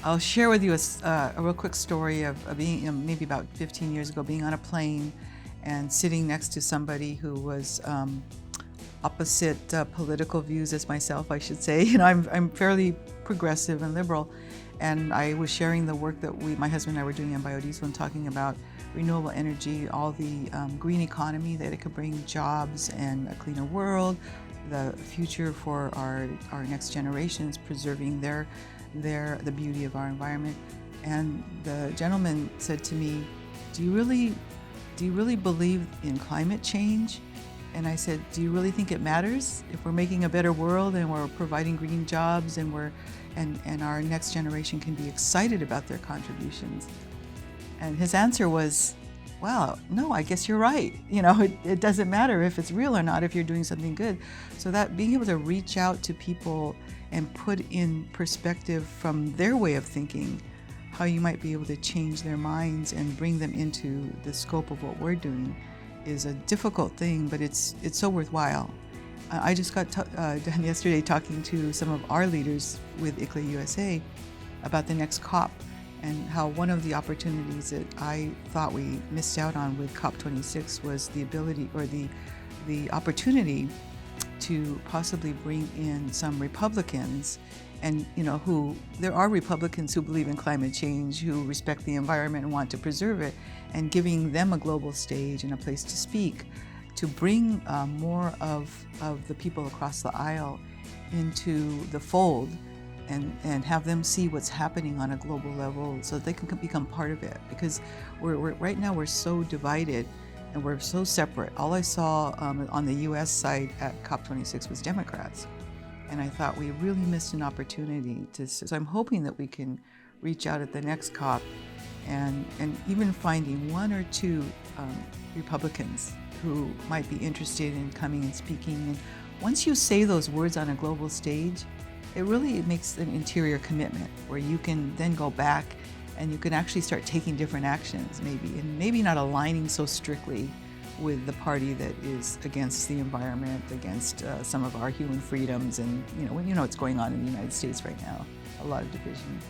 I'll share with you a real quick story of being, maybe about 15 years ago, being on a plane and sitting next to somebody who was opposite political views as myself, I should say. I'm fairly progressive and liberal, and I was sharing the work that my husband and I were doing in biodiesel and talking about renewable energy, all the green economy, that it could bring jobs and a cleaner world, the future for our next generations, preserving the beauty of our environment. And the gentleman said to me, do you really believe in climate change? And I said, do you really think it matters if we're making a better world and we're providing green jobs and our next generation can be excited about their contributions? And his answer was, well, no, I guess you're right. It doesn't matter if it's real or not if you're doing something good. So that being able to reach out to people and put in perspective from their way of thinking, how you might be able to change their minds and bring them into the scope of what we're doing, is a difficult thing, but it's so worthwhile. I just got done yesterday talking to some of our leaders with ICLA USA about the next COP, and how one of the opportunities that I thought we missed out on with COP26 was the ability or the opportunity to possibly bring in some Republicans, and who there are Republicans who believe in climate change, who respect the environment and want to preserve it, and giving them a global stage and a place to speak, to bring more of the people across the aisle into the fold and have them see what's happening on a global level so that they can become part of it. Because right now we're so divided and we're so separate. All I saw on the US side at COP26 was Democrats. And I thought we really missed an opportunity so I'm hoping that we can reach out at the next COP and even finding one or two Republicans who might be interested in coming and speaking. And once you say those words on a global stage, it really makes an interior commitment where you can then go back and you can actually start taking different actions, maybe not aligning so strictly with the party that is against the environment, against some of our human freedoms, and what's going on in the United States right now, a lot of division.